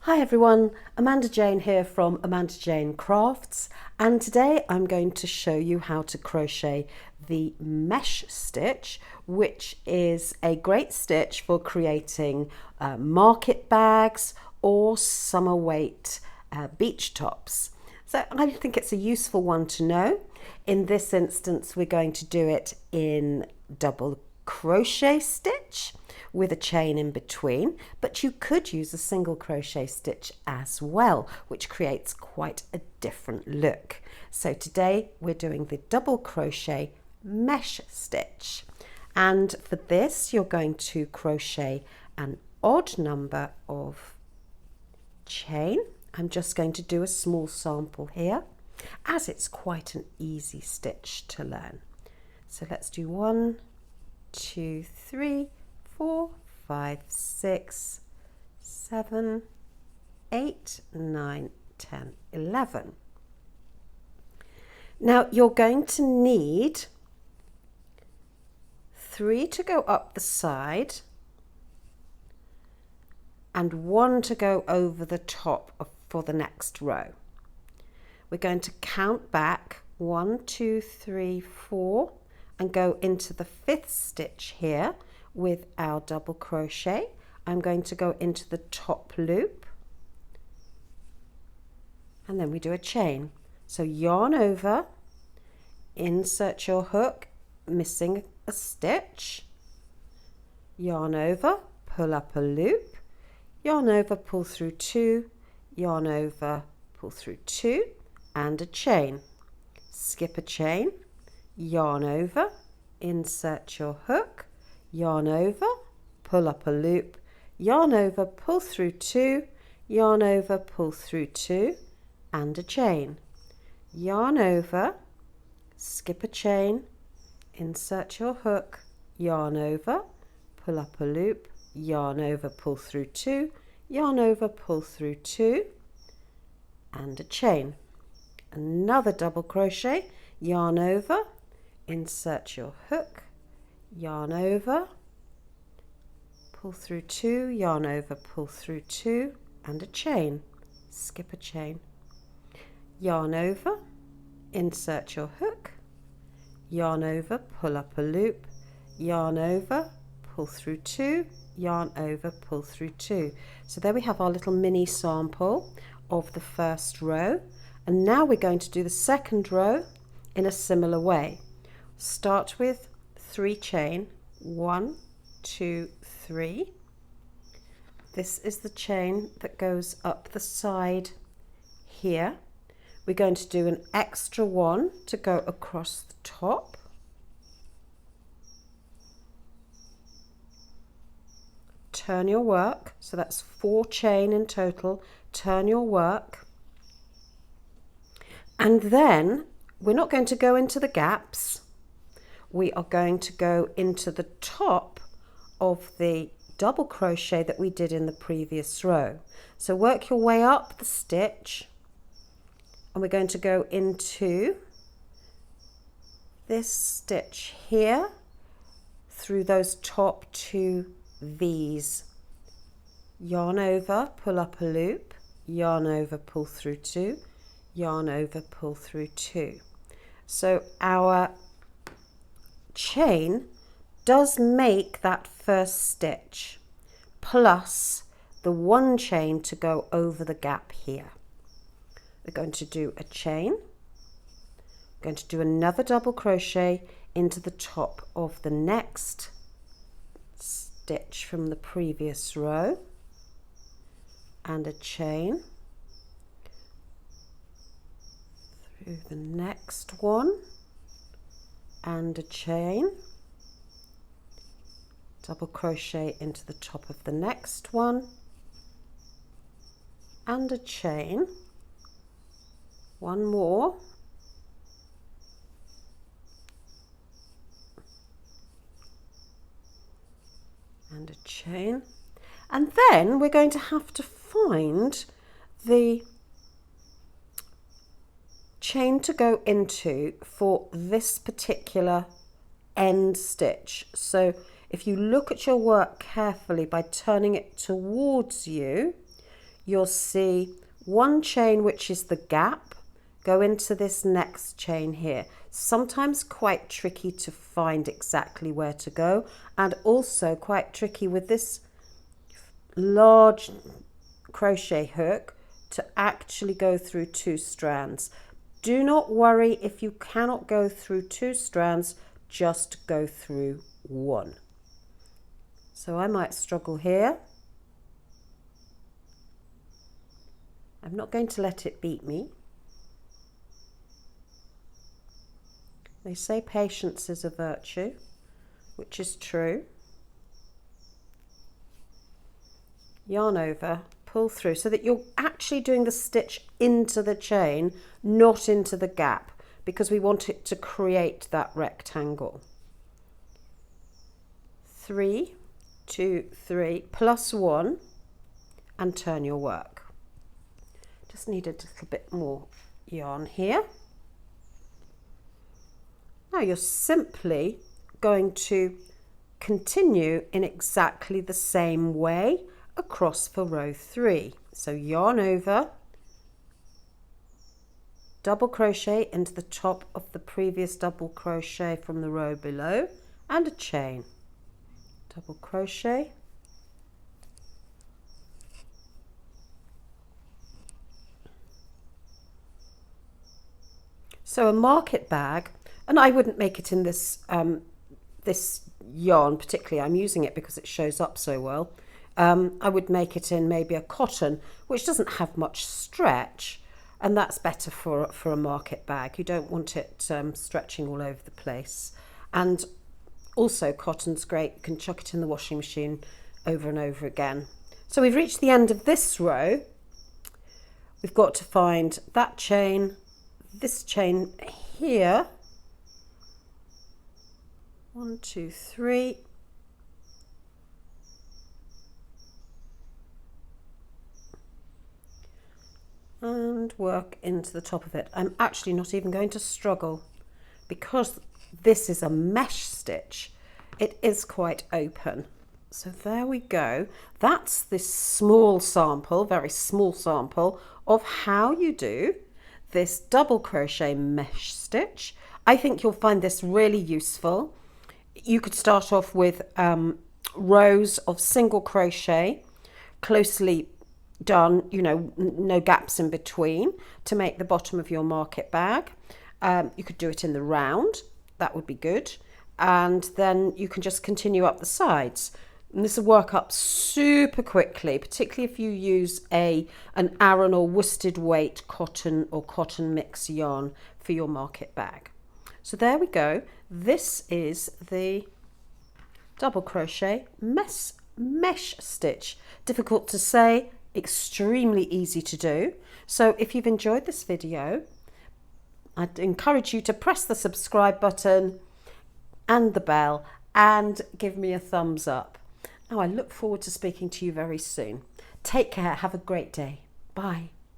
Hi everyone, Amanda Jane here from Amanda Jane Crafts, and today I'm going to show you how to crochet the mesh stitch, which is a great stitch for creating market bags or summer weight beach tops. So I think it's a useful one to know. In this instance we're going to do it in double crochet stitch with a chain in between, but you could use a single crochet stitch as well, which creates quite a different look. So today we're doing the double crochet mesh stitch, and for this you're going to crochet an odd number of chain. I'm just going to do a small sample here as it's quite an easy stitch to learn. So let's do 1, 2, 3, 4, 5, 6, 7, 8, 9, 10, 11. Now you're going to need 3 to go up the side and 1 to go over the top for the next row. We're going to count back 1, 2, 3, 4 and go into the 5th stitch here with our double crochet. I'm going to go into the top loop and then we do a chain. So yarn over, insert your hook, missing a stitch, yarn over, pull up a loop, yarn over, pull through 2, yarn over, pull through 2 and a chain. Skip a chain, yarn over, insert your hook, yarn over, pull up a loop, yarn over, pull through 2, yarn over, pull through 2 and a chain. Yarn over, skip a chain, insert your hook, yarn over, pull up a loop, yarn over, pull through 2, yarn over, pull through 2 and a chain. Another double crochet, yarn over, insert your hook, yarn over, pull through 2, yarn over, pull through 2 and a chain. Skip a chain, yarn over, insert your hook, yarn over, pull up a loop, yarn over, pull through 2, yarn over, pull through 2. So there we have our little mini sample of the first row, and now we're going to do the second row in a similar way. Start with 3 chain, 1, 2, 3. This is the chain that goes up the side here. We're going to do an extra one to go across the top. Turn your work, so that's 4 chain in total. Turn your work, and then we're not going to go into the gaps. We are going to go into the top of the double crochet that we did in the previous row. So work your way up the stitch, and we're going to go into this stitch here through those top 2 V's. Yarn over, pull up a loop, yarn over, pull through 2, yarn over, pull through 2. So our chain does make that first stitch plus the 1 chain to go over the gap here. We're going to do a chain, we're going to do another double crochet into the top of the next stitch from the previous row and a chain through the next one and a chain, double crochet into the top of the next one and a chain, one more, and a chain, and then we're going to have to find the chain to go into for this particular end stitch. So if you look at your work carefully by turning it towards you, you'll see one chain, which is the gap, go into this next chain here. Sometimes quite tricky to find exactly where to go, and also quite tricky with this large crochet hook to actually go through 2 strands. Do not worry if you cannot go through 2 strands, just go through 1. So I might struggle here. I'm not going to let it beat me. They say patience is a virtue, which is true. Yarn over, pull through so that you're actually doing the stitch into the chain, not into the gap, because we want it to create that rectangle. 3, 2, 3, plus 1, and turn your work. Just need a little bit more yarn here. Now you're simply going to continue in exactly the same way across for row 3. So yarn over, double crochet into the top of the previous double crochet from the row below, and a chain. Double crochet, so a market bag, and I wouldn't make it in this this yarn particularly. I'm using it because it shows up so well. I would make it in maybe a cotton, which doesn't have much stretch, and that's better for a market bag. You don't want it stretching all over the place. And also cotton's great, you can chuck it in the washing machine over and over again. So we've reached the end of this row. We've got to find that chain, this chain here, 1, 2, 3, and work into the top of it. I'm actually not even going to struggle because this is a mesh stitch. It is quite open. So there we go. That's this small sample, very small sample of how you do this double crochet mesh stitch. I think you'll find this really useful. You could start off with rows of single crochet, closely done, you know, no gaps in between, to make the bottom of your market bag. You could do it in the round, that would be good, and then you can just continue up the sides. And this will work up super quickly, particularly if you use an Aran or worsted weight cotton or cotton mix yarn for your market bag. So there we go. This is the double crochet mesh stitch. Difficult to say, extremely easy to do. So if you've enjoyed this video, I'd encourage you to press the subscribe button and the bell and give me a thumbs up. Now I look forward to speaking to you very soon. Take care, have a great day. Bye.